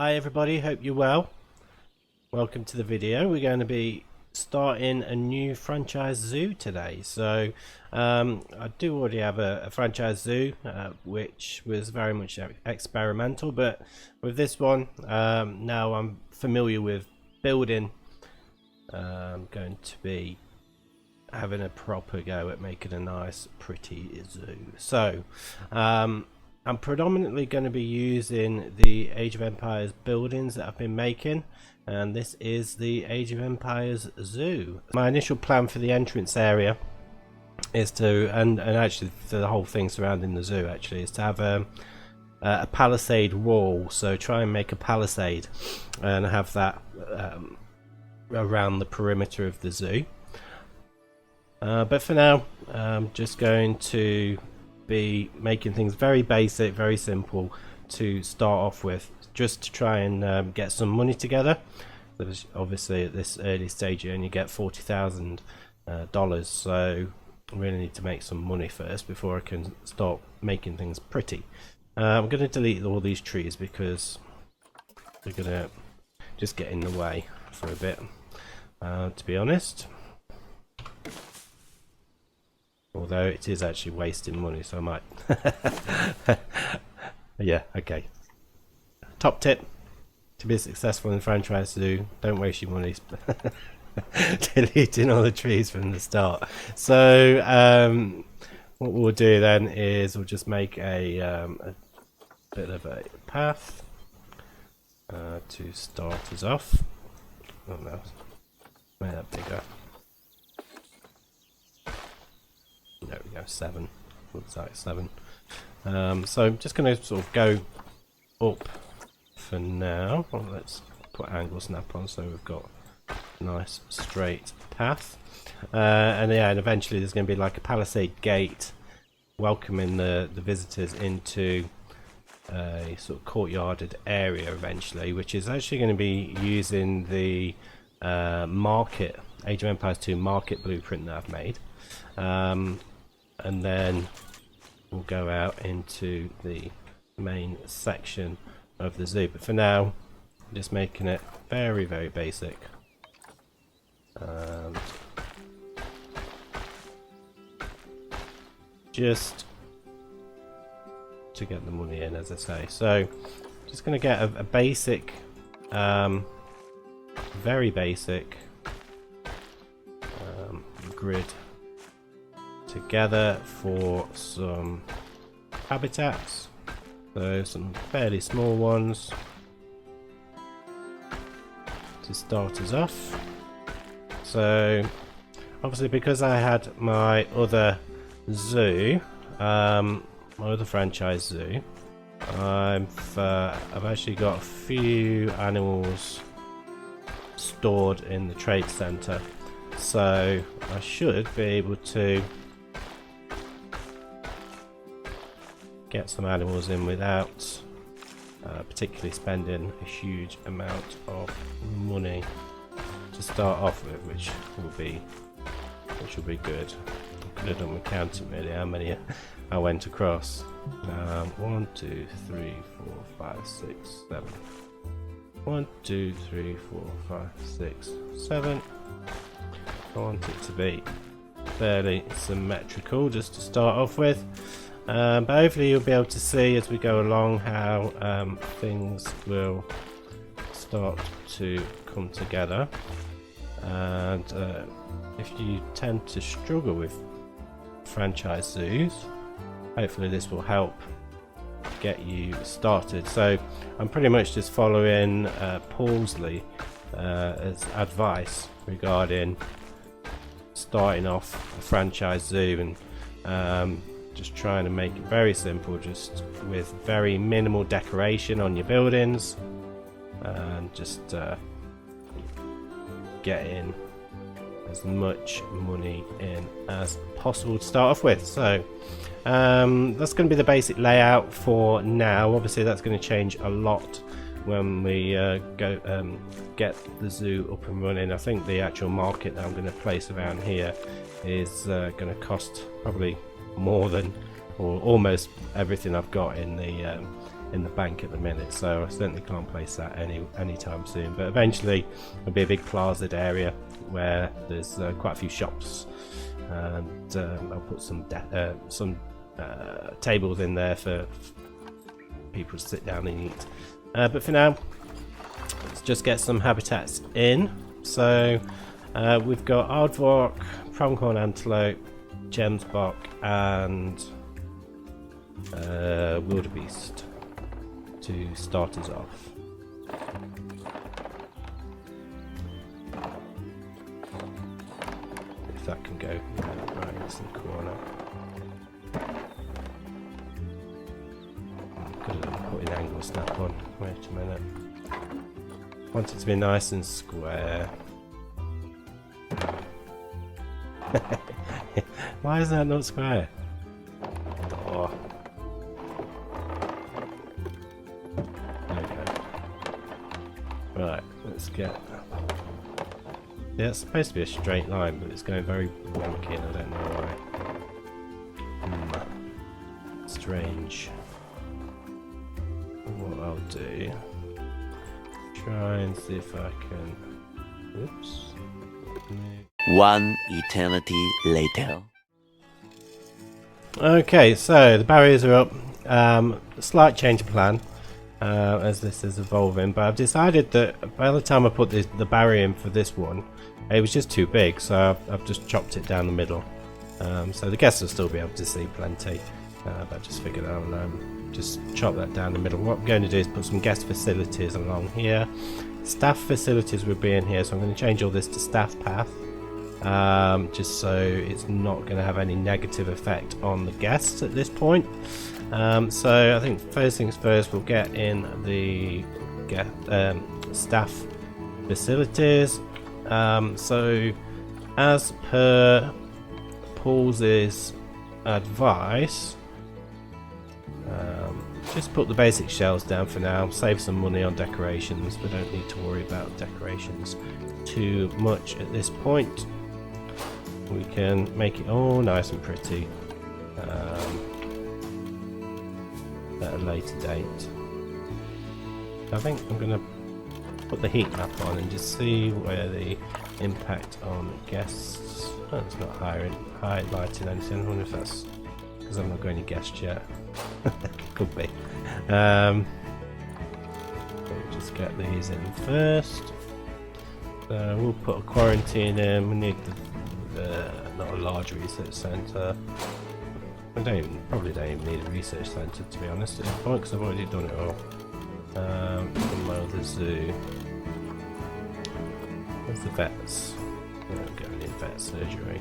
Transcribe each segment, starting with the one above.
Hi everybody, hope you're well. Welcome to the video. We're going to be starting a new franchise zoo today. So I do already have a franchise zoo which was very much experimental, but with this one now I'm familiar with building. I'm going to be having a proper go at making a nice pretty zoo. So I'm predominantly going to be using the Age of Empires buildings that I've been making, and this is the Age of Empires Zoo. My initial plan for the entrance area is to, and actually for the whole thing surrounding the zoo actually, is to have a palisade wall. So try and make a palisade and have that around the perimeter of the zoo. But for now, I'm just going to be making things very basic, very simple to start off with, just to try and get some money together. Obviously at this early stage you only get $40,000, so I really need to make some money first before I can start making things pretty. I'm going to delete all these trees because they're going to just get in the way for a bit, to be honest. Although it is actually wasting money, so I might. Yeah, okay. Top tip to be successful in franchise zoo: don't waste your money deleting all the trees from the start. So what we'll do then is we'll just make a bit of a path to start us off. Oh no, make that bigger. There we go, 7. Looks like 7. So I'm just going to sort of go up for now. Well, let's put angle snap on so we've got a nice straight path. And yeah, and eventually there's going to be like a palisade gate welcoming the visitors into a sort of courtyarded area eventually, which is actually going to be using the market, Age of Empires 2 market blueprint that I've made. And then we'll go out into the main section of the zoo, but for now I'm just making it very basic. Just to get the money in, as I say. So just going to get a basic, very basic grid together for some habitats, so some fairly small ones to start us off. So obviously because I had my other zoo, my other franchise zoo, I've actually got a few animals stored in the trade center, so I should be able to get some animals in without particularly spending a huge amount of money to start off with, which will be good. I could have done with counting really how many I went across. 1, 2, 3, 4, 5, 6, 7. 1, 2, 3, 4, 5, 6, 7. I want it to be fairly symmetrical just to start off with. But hopefully you'll be able to see as we go along how things will start to come together. And if you tend to struggle with franchise zoos, hopefully this will help get you started. So I'm pretty much just following Paulsley as advice regarding starting off a franchise zoo, and just trying to make it very simple, just with very minimal decoration on your buildings, and just getting as much money in as possible to start off with. So that's going to be the basic layout for now. Obviously that's going to change a lot when we get the zoo up and running. I think the actual market that I'm going to place around here is going to cost probably more than, or almost everything I've got in the in the bank at the minute, so I certainly can't place that anytime soon. But eventually there'll be a big plazaed area where there's quite a few shops, and I'll put some tables in there for people to sit down and eat. But for now, let's just get some habitats in. So we've got aardvark, pronghorn antelope, gemsbok, and wildebeest to start us off. If that can go right in the corner. Could have put an angle snap on. Wait a minute. Want it to be nice and square. Why is that not square? Oh. Okay. Right, let's get... Yeah, it's supposed to be a straight line, but it's going very wonky and I don't know why. Strange. What I'll do... Try and see if I can... Oops. One eternity later. Okay, so the barriers are up. Slight change of plan as this is evolving, but I've decided that by the time I put the barrier in for this one, it was just too big, so I've just chopped it down the middle. So the guests will still be able to see plenty, but I just figured I'll just chop that down the middle. What I'm going to do is put some guest facilities along here. Staff facilities will be in here, so I'm going to change all this to staff path. Just so it's not going to have any negative effect on the guests at this point. So I think first things first, we'll get in the staff facilities. So as per Paul's advice, just put the basic shells down for now, save some money on decorations. We don't need to worry about decorations too much at this point. We can make it all nice and pretty at a later date. I think I'm going to put the heat map on and just see where the impact on guests... Oh, it's not highlighting anything. I wonder if that's because I'm not going to guest yet. Could be. Just get these in first. So we'll put a quarantine in. We need not a large research centre. Probably don't even need a research centre, to be honest, at this point, because I've already done it all. Below the zoo. Where's the vets? We don't go any vet surgery.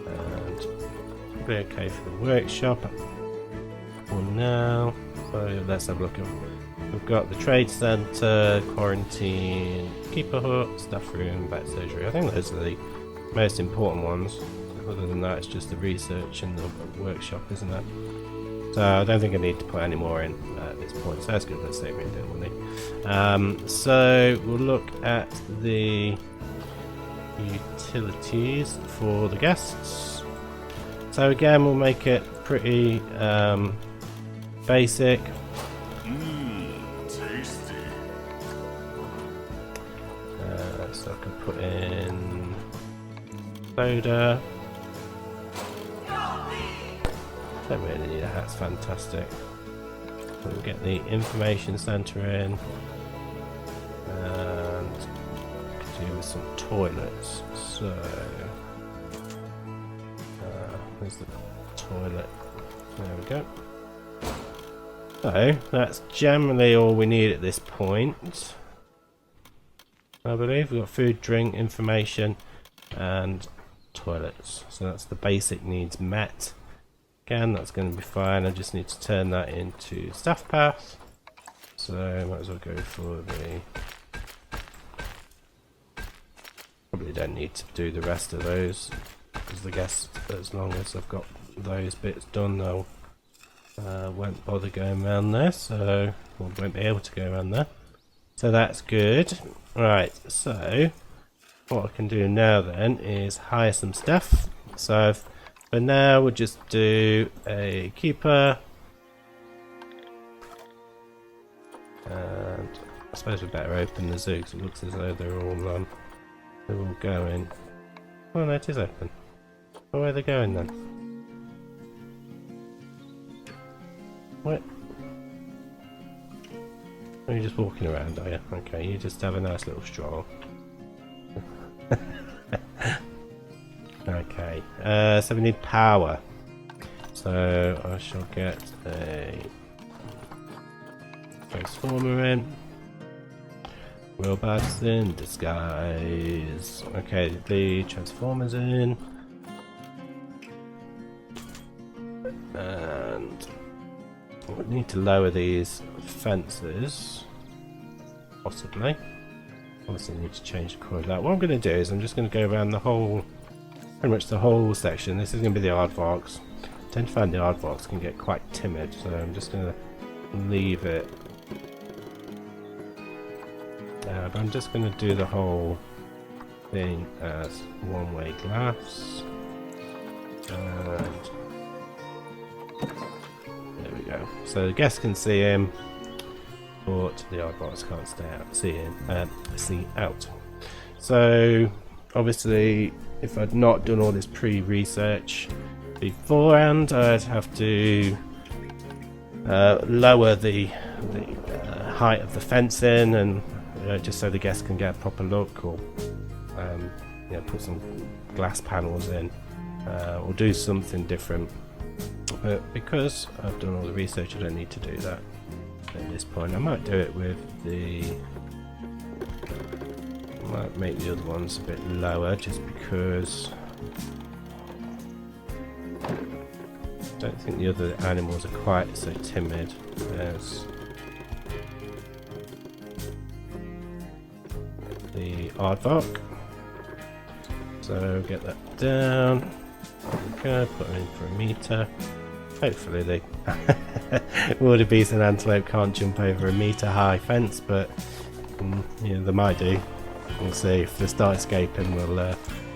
And probably okay for the workshop for now. So let's have a look at. We've got the trade centre, quarantine, keeper hut, staff room, vet surgery. I think those are the most important ones. Other than that, it's just the research and the workshop, isn't it? So I don't think I need to put any more in at this point. So that's good. Let's save me a bit of money. So we'll look at the utilities for the guests. So again, we'll make it pretty basic. Tasty. So I can put in soda. Don't really need a hat, it's fantastic. We'll get the information centre in and do with some toilets. So where's the toilet? There we go. So that's generally all we need at this point. I believe we've got food, drink, information and toilets. So that's the basic needs met. Again, that's going to be fine. I just need to turn that into staff path. So might as well go for the... Probably don't need to do the rest of those because the guests, as long as I've got those bits done, they'll won't bother going around there. So won't be able to go around there. So that's good. Right. So what I can do now then is hire some staff. So for now we'll just do a keeper, And I suppose we better open the zoo because it looks as though they're all going. Oh no, it is open. Oh, where are they going then? What? Oh, you're just walking around, are you? Okay, you just have a nice little stroll. Okay, so we need power. So I shall get a transformer in. Robots in disguise. Okay, the transformers in. And we need to lower these fences. Possibly. Obviously need to change the colour of that. What I'm going to do is I'm just going to go around the whole, pretty much the whole section. This is going to be the aardvarks. I tend to find the aardvarks can get quite timid, so I'm just going to leave it. But I'm just going to do the whole thing as one-way glass. And there we go. So the guests can see him, but the aardvarks can't see out. So obviously, if I'd not done all this pre-research beforehand, I'd have to lower the height of the fencing, and just so the guests can get a proper look, or put some glass panels in, or do something different. But because I've done all the research, I don't need to do that at this point. I might do it with I might make the other ones a bit lower, just because I don't think the other animals are quite so timid as the aardvark. So get that down. Okay, put them in for a meter. Hopefully the wildebeest and antelope can't jump over a meter high fence, but they might do. We'll see. If they start escaping, we'll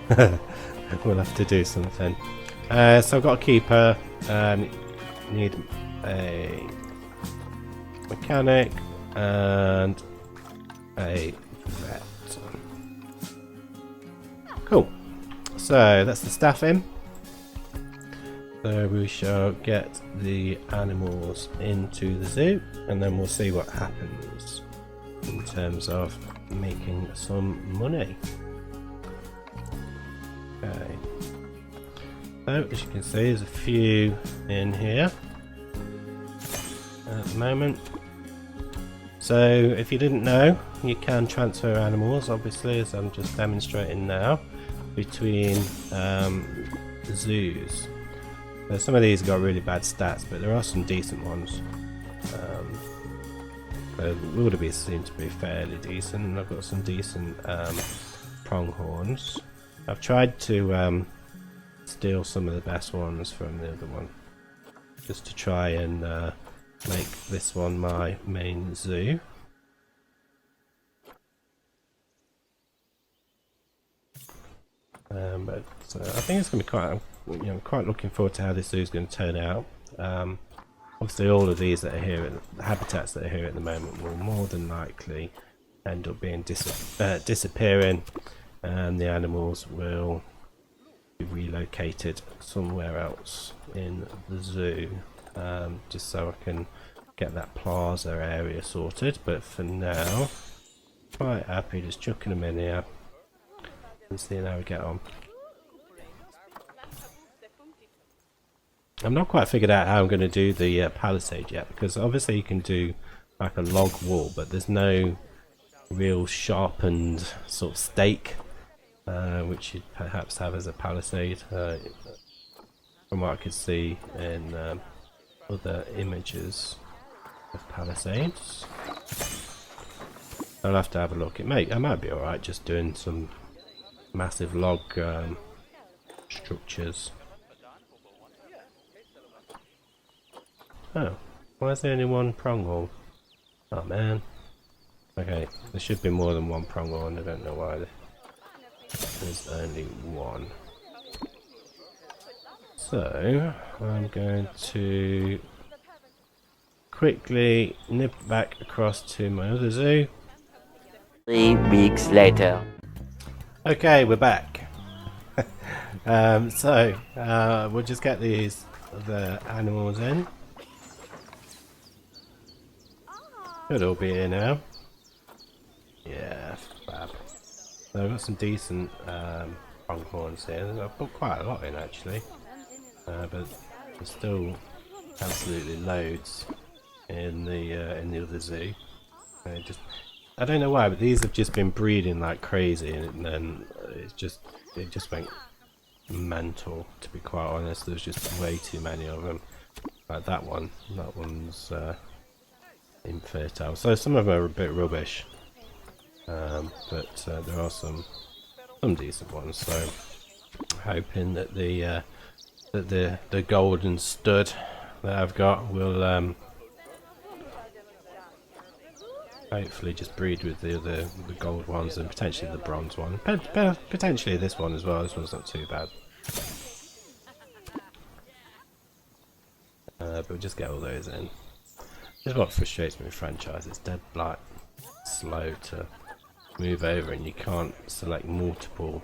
have to do something. So I've got a keeper. Need a mechanic and a vet. Cool. So that's the staff in. So we shall get the animals into the zoo, and then we'll see what happens in terms of making some money. Okay. So as you can see, there's a few in here at the moment. So if you didn't know, you can transfer animals, obviously, as I'm just demonstrating now, between zoos. So some of these got really bad stats, but there are some decent ones. The wildebeest seem to be fairly decent, and I've got some decent pronghorns. I've tried to steal some of the best ones from the other one, just to try and make this one my main zoo. But I think it's going to be quite. I'm quite looking forward to how this zoo is going to turn out. Obviously, all of these that are here, the habitats that are here at the moment, will more than likely end up being disappearing, and the animals will be relocated somewhere else in the zoo, just so I can get that plaza area sorted. But for now, quite happy just chucking them in here and seeing how we get on. I'm not quite figured out how I'm going to do the palisade yet, because obviously you can do like a log wall, but there's no real sharpened sort of stake, which you'd perhaps have as a palisade, from what I could see in other images of palisades. I'll have to have a look. I might be alright just doing some massive log structures. Oh, why is there only one pronghorn? Oh man. Okay, there should be more than one pronghorn. I don't know why there's only one. So I'm going to quickly nip back across to my other zoo. 3 weeks later. Okay, we're back. We'll just get the animals in. Should all be here now. Yeah, fab. So I've got some decent pronghorns here. I've put quite a lot in actually, but there's still absolutely loads in the other zoo. I don't know why, but these have just been breeding like crazy, and then it just went mental. To be quite honest, there's just way too many of them. Like that one's infertile. So some of them are a bit rubbish, but there are some decent ones. So hoping that the golden stud that I've got will hopefully just breed with the gold ones and potentially the bronze one. Potentially this one as well. This one's not too bad. But we'll just get all those in. This is what frustrates me with franchise. It's dead like slow to move over, and you can't select multiple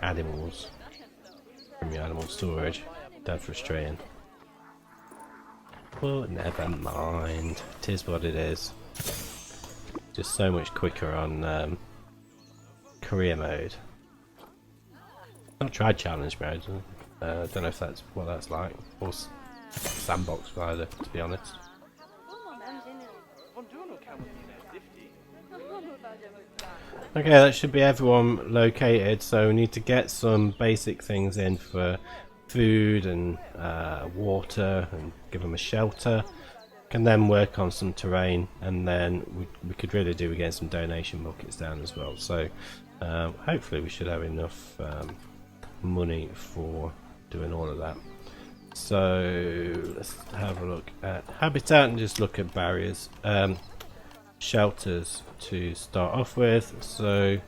animals from your animal storage. Dead frustrating. But never mind. It is what it is. Just so much quicker on career mode. I've tried challenge mode. I don't know if that's what that's like, or sandbox either, to be honest. Okay, that should be everyone located, so we need to get some basic things in for food and water, and give them a shelter. Can then work on some terrain, and then we could really do with getting some donation buckets down as well. So hopefully we should have enough money for doing all of that. So let's have a look at habitat and just look at barriers. Shelters to start off with. So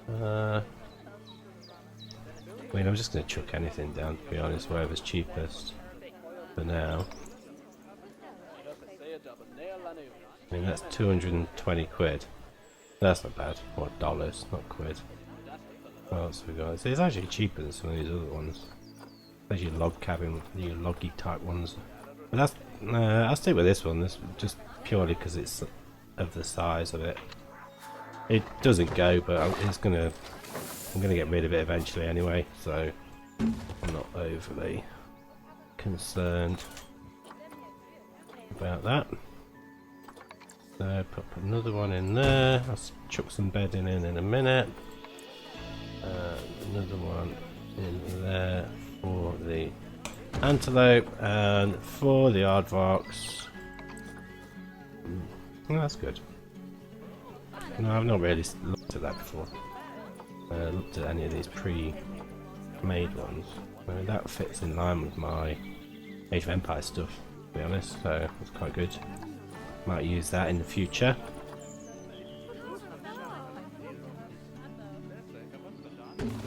I mean, I'm just going to chuck anything down, to be honest, wherever's cheapest for now. I mean, that's 220 quid. That's not bad. Or dollars, not quid. What else have we got? It's actually cheaper than some of these other ones. Especially log cabin, the loggy type ones. But that's, I'll stick with this one. This just purely because it's of the size of it. It doesn't go, but I'm gonna get rid of it eventually anyway. So I'm not overly concerned about that. So put another one in there. I'll chuck some bedding in a minute. Another one in there for the antelope and for the aardvarks. Oh, that's good. No, I've not really looked at that before. Looked at any of these pre-made ones. I mean, that fits in line with my Age of Empires stuff, to be honest, so it's quite good. Might use that in the future.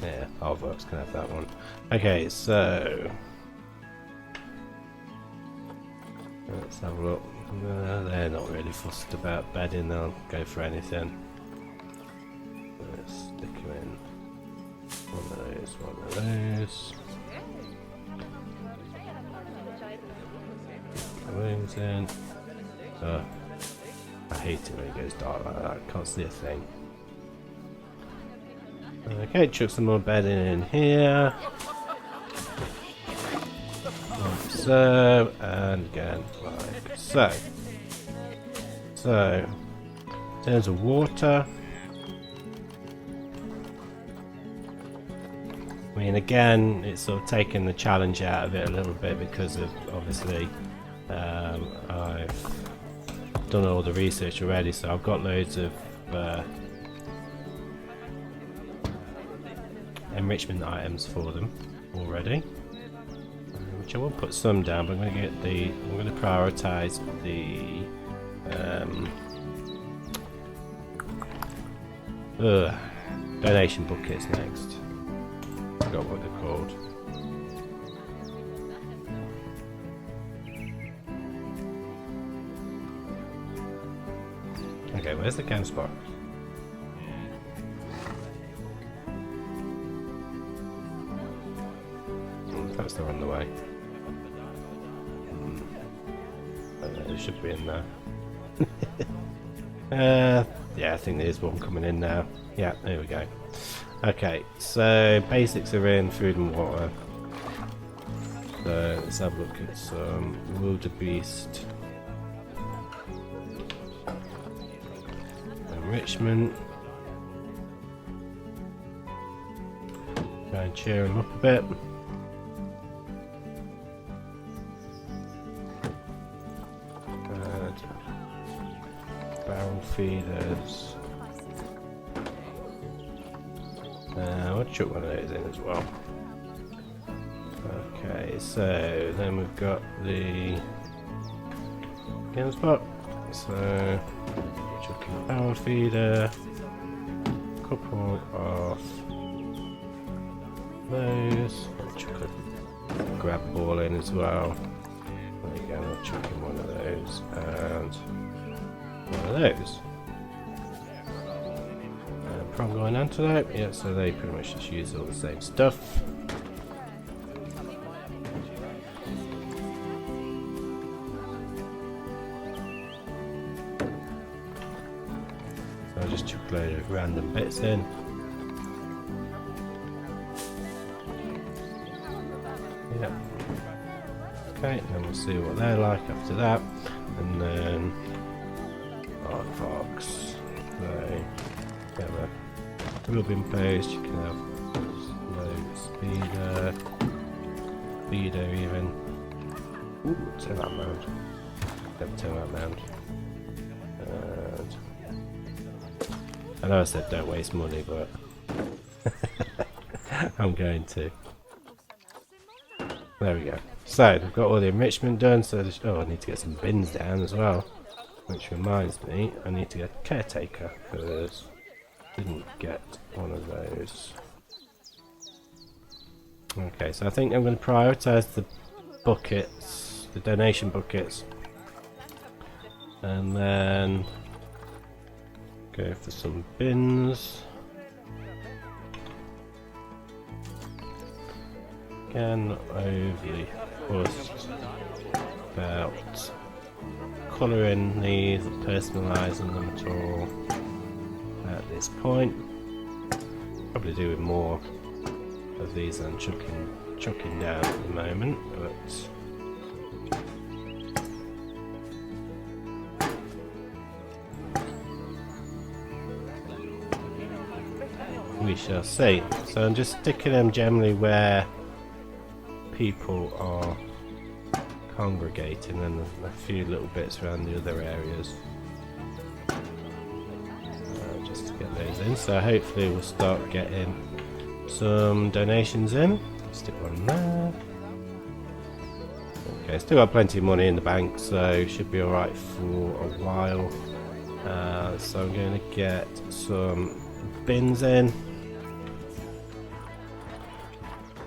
Yeah, aardvarks can have that one. Okay, so let's have a look. They're not really fussed about bedding, they'll go for anything. Let's stick them in. One of those. Wings in. I hate it when it goes dark like that, can't see a thing. Okay, chuck some more bedding in here. Like so, and again like so. So, in terms of water, I mean, again, it's sort of taken the challenge out of it a little bit because of obviously I've done all the research already, so I've got loads of enrichment items for them already, which I will put some down, but I'm going to prioritize the donation buckets next. I forgot what they're called. where's the camp spot? Perhaps they're on the way. It should be in there. Yeah, I think there's one coming in now. Yeah, there we go. Okay, so basics are in, food and water. So let's have a look at some wildebeest enrichment. Try and cheer them up a bit. Barrel feeders. I'll chuck one of those in as well. Okay, so then we've got the game spot. So chucking a barrel feeder, couple of those. I'll chuck a grab ball in as well. There you go, I'll chuck in one of those and one of those. Prong going antelope, yeah, so they pretty much just use all the same stuff. So I'll just chuck a load of random bits in. Yep. Okay, and we'll see what they're like after that. And then fox. So have a rubbing post, you can have slow speeder even. Ooh, turn that mound. Never turn that mound. And I know I said don't waste money, but I'm going to. There we go. So we've got all the enrichment done, so oh, I need to get some bins down as well. Which reminds me, I need to get a caretaker because didn't get one of those. Okay, so I think I'm going to prioritise the buckets, the donation buckets, and then go for some bins. Again, not overly fussed about colouring these or personalising them at all at this point. Probably doing more of these than chucking down at the moment, but we shall see. So I'm just sticking them generally where people are congregating and a few little bits around the other areas just to get those in. So hopefully we'll start getting some donations in. Stick one there. Okay, still got plenty of money in the bank, so should be alright for a while. So I'm going to get some bins in.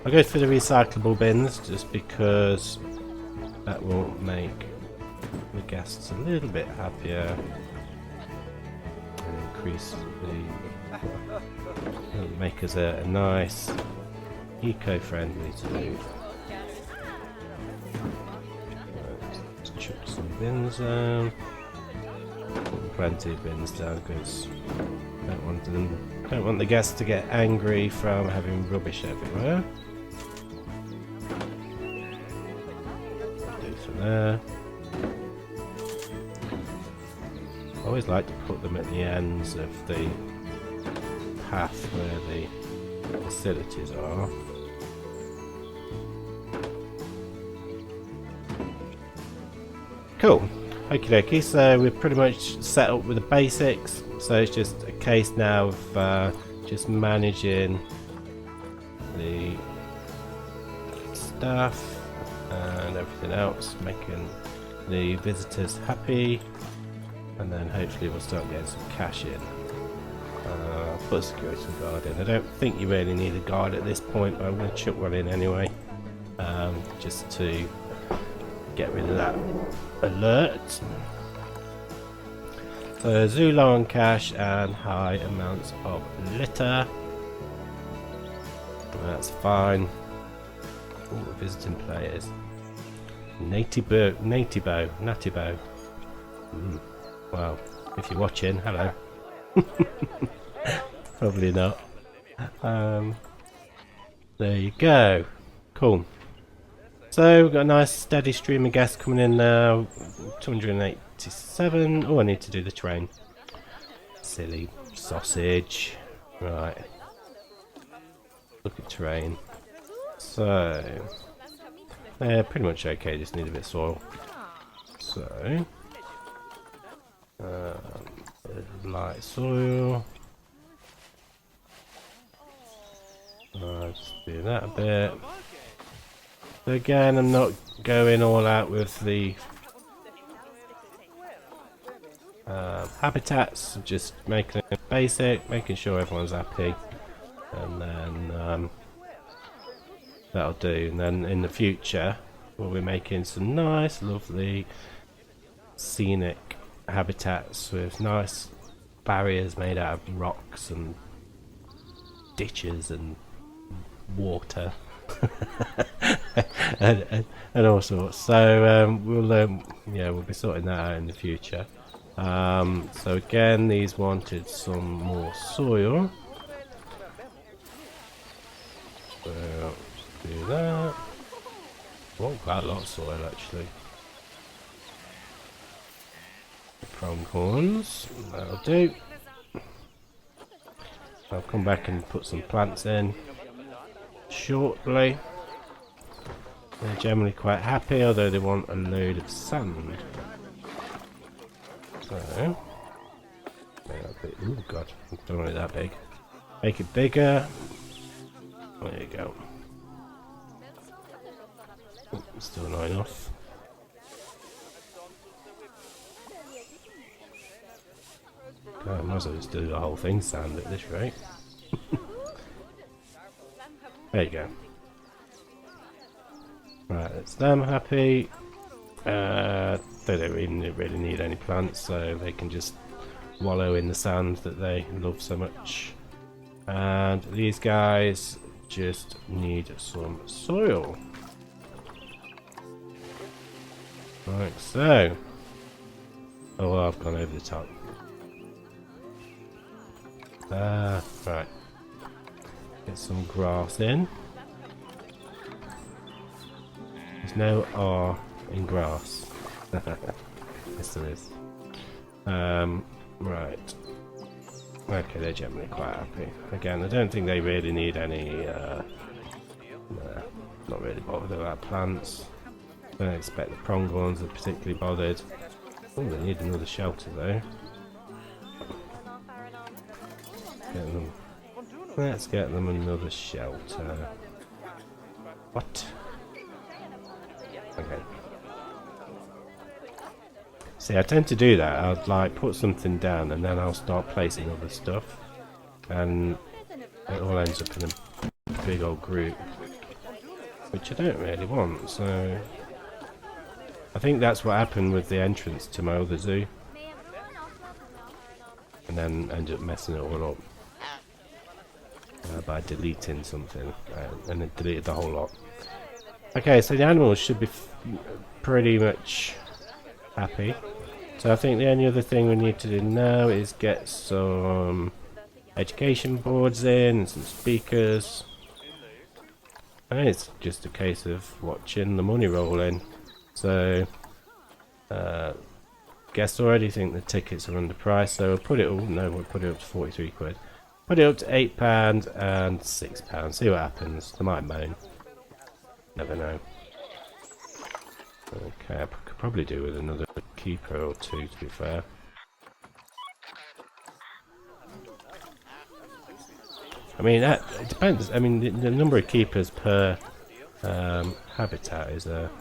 I'll go for the recyclable bins just because that will make the guests a little bit happier and increase make us a nice eco-friendly zoo. Let's chuck some bins down. Put plenty of bins down because don't want the guests to get angry from having rubbish everywhere. There. I always like to put them at the ends of the path where the facilities are. Cool. Okie dokie, so we're pretty much set up with the basics, so it's just a case now of just managing the staff and everything else, making the visitors happy, and then hopefully we'll start getting some cash in. Put a security guard in. I don't think you really need a guard at this point, but I'm going to chuck one in anyway, just to get rid of that alert. So zoo low on cash and high amounts of litter. That's fine. Ooh, visiting players. Natibo. Well, if you're watching, hello. Probably not. There you go. Cool. So we've got a nice steady stream of guests coming in now. 287. Oh, I need to do the train. Silly sausage. Right. Look at train. So pretty much okay, just need a bit of soil. So light soil. Just do that a bit. So again, I'm not going all out with the habitats, just making it basic, making sure everyone's happy, and then that'll do. And then in the future we'll be making some nice lovely scenic habitats with nice barriers made out of rocks and ditches and water and all sorts. So we'll be sorting that out in the future. So again, these wanted some more soil. So do that. Oh, quite a lot of soil actually. Pronghorns, that'll do. I'll come back and put some plants in shortly. They're generally quite happy, although they want a load of sand. So, oh god, don't want it that big. Make it bigger. There you go. Oh, still not enough. God, I might as well just do the whole thing sand at this rate. There you go. Right, that's them happy. They don't really need any plants, so they can just wallow in the sand that they love so much. And these guys just need some soil. Like so. Oh, well, I've gone over the top. Right. Get some grass in. There's no R in grass. Yes, there is. Right. Okay, they're generally quite happy. Again, I don't think they really need any. Nah, not really bothered about plants. Don't expect the pronghorns are particularly bothered. Oh, they need another shelter though. Let's get them another shelter. What? Okay. See, I tend to do that. I'd like put something down and then I'll start placing other stuff, and it all ends up in a big old group, which I don't really want. So I think that's what happened with the entrance to my other zoo, and then ended up messing it all up by deleting something, and then deleted the whole lot. Okay, so the animals should be pretty much happy. So I think the only other thing we need to do now is get some education boards in and some speakers. And it's just a case of watching the money roll in. So guests already think the tickets are underpriced, so we'll put it we'll put it up to 43 quid. Put it up to £8 and £6. See what happens. They might moan. Never know. Okay, I could probably do with another keeper or two, to be fair. I mean, it depends. I mean, the number of keepers per habitat is a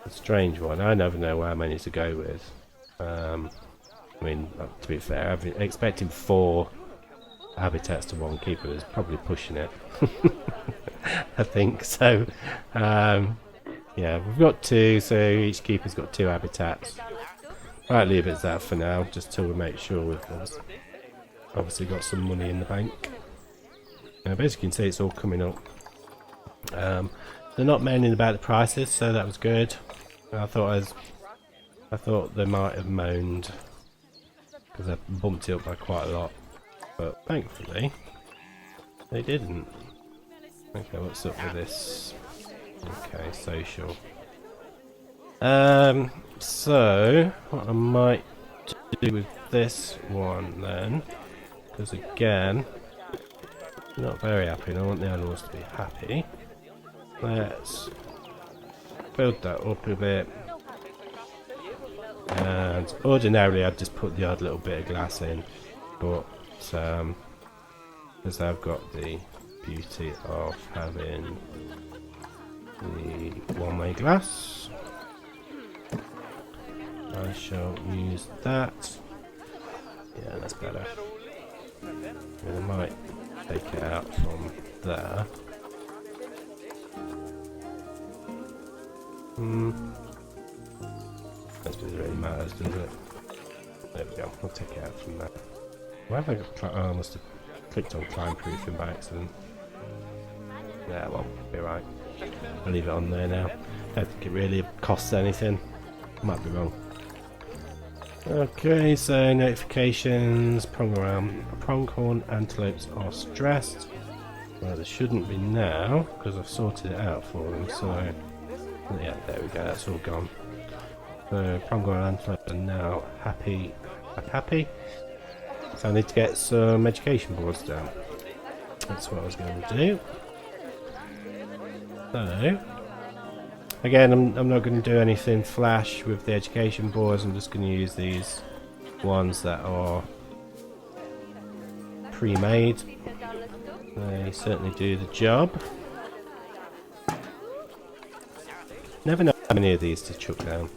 strange one. I never know how many to go with. I mean, to be fair, I'm expecting 4 habitats to 1 keeper is probably pushing it. I think so. Yeah, we've got 2, so each keeper's got 2 habitats. Right, leave it there for now, just till we make sure we've obviously got some money in the bank. But as you can see, it's all coming up. They're not moaning about the prices, so that was good. I thought they might have moaned because I bumped it up by quite a lot, but thankfully they didn't. Okay, what's up with this? Okay, social. So what I might do with this one then, because again, not very happy, and I want the animals to be happy. Let's build that up a bit. And ordinarily I'd just put the odd little bit of glass in, but because I've got the beauty of having the one-way glass, I shall use that. Yeah, that's better. And I might take it out from there. That doesn't really matter, does it? There we go, I'll take it out from there. Why have I got I must have clicked on climb proofing by accident. Yeah, well, be right. I'll leave it on there now. Don't think it really costs anything. Might be wrong. Okay, so notifications, pronghorn antelopes are stressed. Well, there shouldn't be now, because I've sorted it out for them, so... yeah, there we go, that's all gone. So, pronghorn antelopes are now happy. So I need to get some education boards down. That's what I was going to do. So... again, I'm not going to do anything flash with the education boards. I'm just going to use these ones that are pre-made. They certainly do the job. Never know how many of these to chuck down.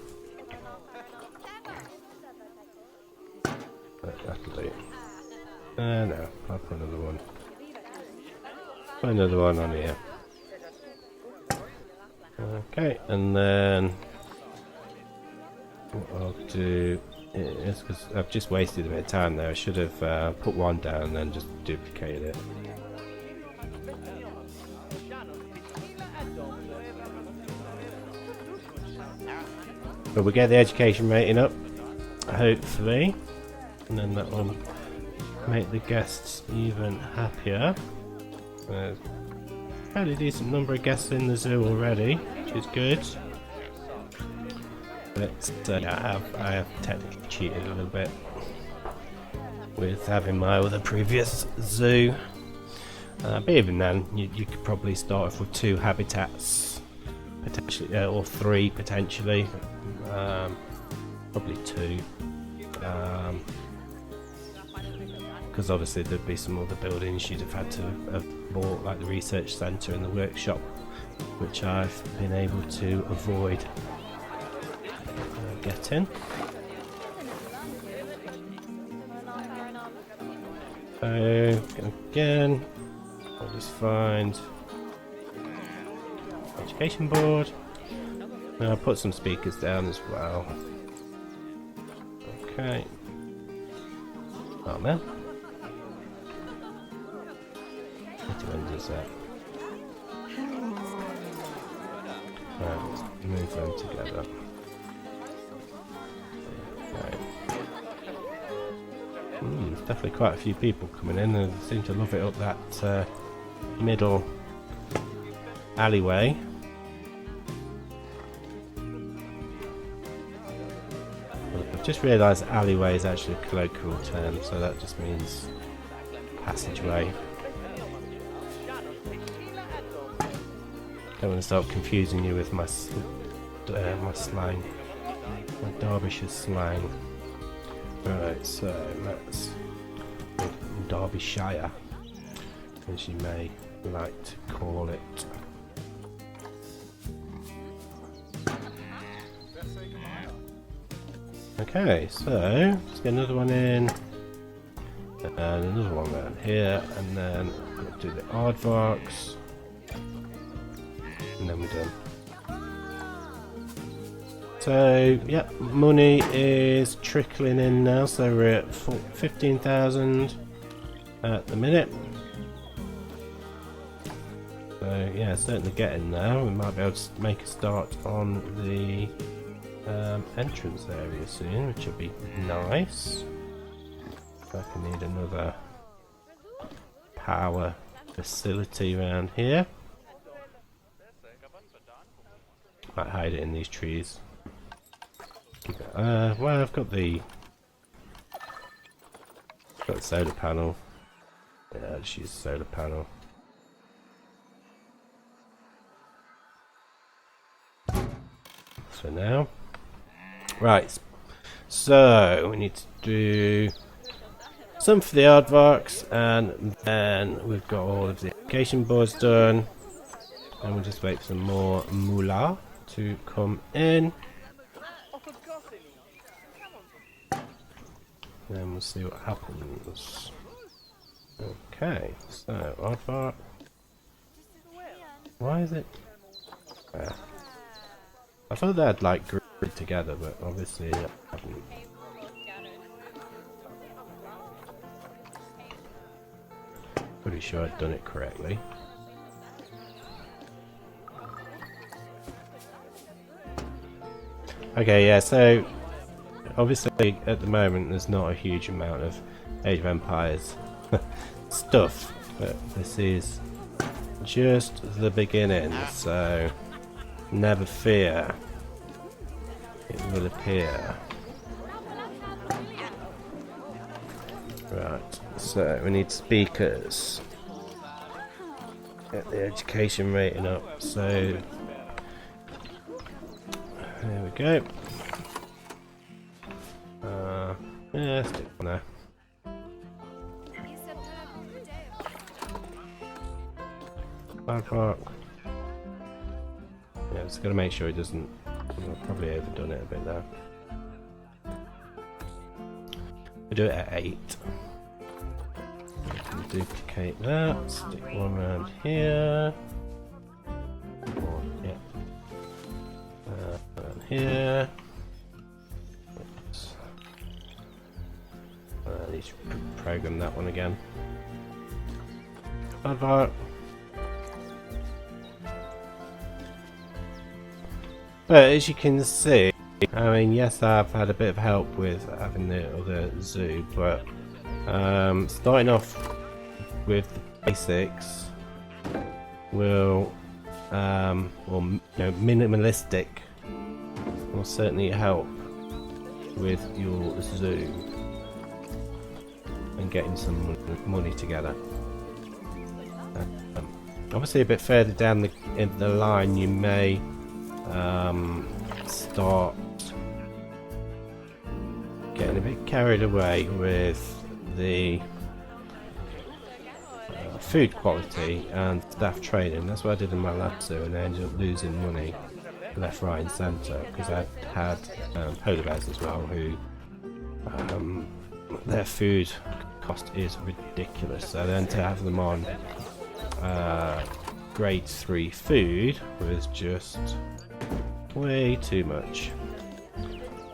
But that'll do. No, I'll put another one. Put another one on here. Okay, and then what I'll do is, because I've just wasted a bit of time there, I should have put one down and then just duplicated it. But we'll get the education rating up, hopefully, and then that will make the guests even happier. Fairly decent number of guests in the zoo already, which is good. But yeah, I have technically cheated a little bit with having my other previous zoo. But even then, you could probably start off with 2 habitats, potentially, or 3 potentially. Probably 2. Because obviously there'd be some other buildings you'd have had to have bought, like the research centre and the workshop, which I've been able to avoid getting. So again, I'll just find education board. And I'll put some speakers down as well. Okay. Oh man. When does that? Right, let's move them together. Right. There's definitely quite a few people coming in, and they seem to love it up that middle alleyway. I've just realised alleyway is actually a colloquial term, so that just means passageway. Don't want to start confusing you with my slang, my Derbyshire slang. Right, so let's Derbyshire, as you may like to call it. Okay, so let's get another one in, and another one around here, and then we'll do the aardvarks. And then we're done. So, yep, money is trickling in now, so we're at 15,000 at the minute. So, yeah, certainly getting there. We might be able to make a start on the entrance area soon, which will be nice. I can need another power facility around here. Might hide it in these trees. Well, I've got the solar panel. Yeah, I'll just use the solar panel. For now. Right. So we need to do some for the aardvarks, and then we've got all of the application boards done. And we'll just wait for some more moolah to come in. Then we'll see what happens. Okay, so aardvark. Why is it? I thought they'd like grid together, but obviously I haven't. Pretty sure I'd done it correctly. Okay, yeah, so obviously at the moment there's not a huge amount of Age of Empires stuff, but this is just the beginning, so never fear, it will appear. Right, so we need speakers. Get the education rating up, so there we go. Yeah, stick on there. Park. Yeah, just gotta make sure it doesn't. I've probably overdone it a bit there. We'll do it at 8. Duplicate that. Stick one around here. Yeah. Around here. Oops. I need to program that one again. Aardvark. But as you can see, I mean, yes, I've had a bit of help with having the other zoo, but starting off with the basics will, minimalistic will certainly help with your zoo and getting some money together. Obviously, a bit further down the line, you may start getting a bit carried away with the food quality and staff training. That's what I did in my last zoo, and I ended up losing money left, right and centre because I had polar bears as well who their food cost is ridiculous, so then to have them on grade 3 food was just way too much.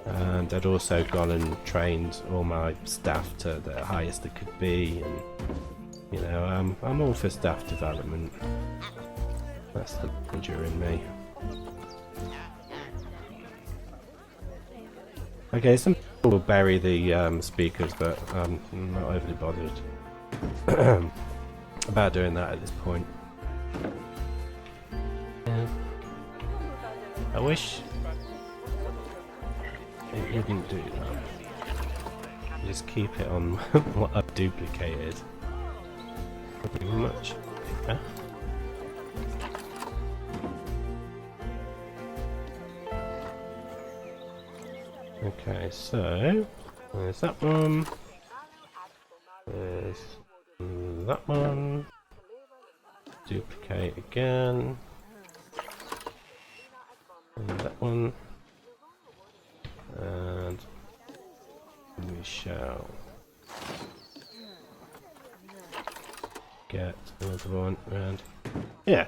And I'd also gone and trained all my staff to the highest it could be, and you know, I'm all for staff development. That's the manager in me. Okay, some people will bury the speakers, but I'm not overly bothered about doing that at this point. Yeah. I wish it wouldn't do that. Just keep it on what I've duplicated. Pretty much bigger. Okay, so there's that one. There's that one. Duplicate again. And that one. And we shall get another one around. Yeah.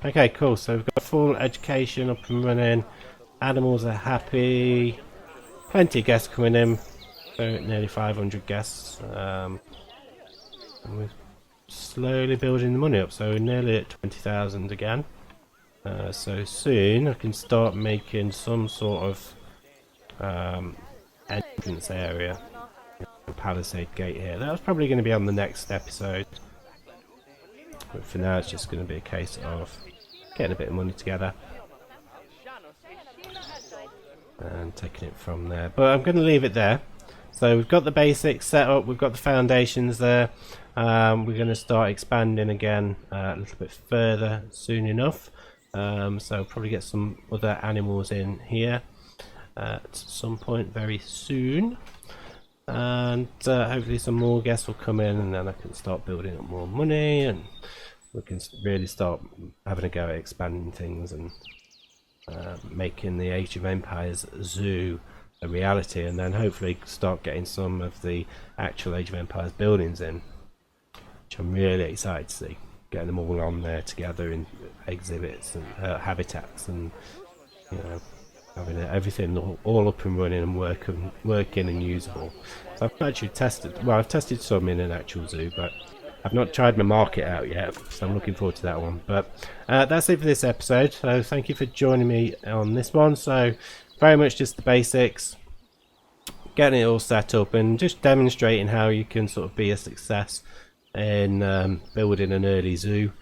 Okay, cool. So we've got full education up and running. Animals are happy. Plenty of guests coming in. So nearly 500 guests. And we're slowly building the money up. So we're nearly at 20,000 again. So soon I can start making some sort of entrance area. Palisade gate here. That was probably going to be on the next episode. But for now it's just going to be a case of getting a bit of money together and taking it from there. But I'm going to leave it there. So we've got the basics set up, we've got the foundations there. We're going to start expanding again a little bit further soon enough. So probably get some other animals in here at some point very soon. And hopefully some more guests will come in, and then I can start building up more money, and we can really start having a go at expanding things and making the Age of Empires zoo a reality, and then hopefully start getting some of the actual Age of Empires buildings in, which I'm really excited to see. Getting them all on there together in exhibits and habitats, and you know, having everything all up and running and working and usable. So I've actually tested, well, I've tested some in an actual zoo, but I've not tried my market out yet, so I'm looking forward to that one. But that's it for this episode. So thank you for joining me on this one. So very much just the basics, getting it all set up and just demonstrating how you can sort of be a success in building an early zoo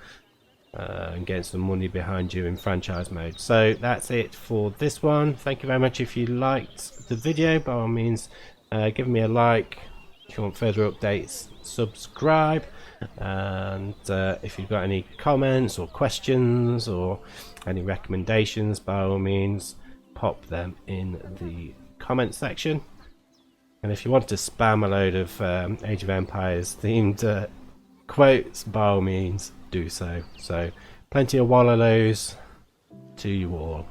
and getting some money behind you in franchise mode. So that's it for this one. Thank you very much. If you liked the video, by all means give me a like. If you want further updates, subscribe. And if you've got any comments or questions or any recommendations, by all means pop them in the comment section. And if you want to spam a load of Age of Empires themed quotes, by all means do so. So plenty of Wallalos to you all.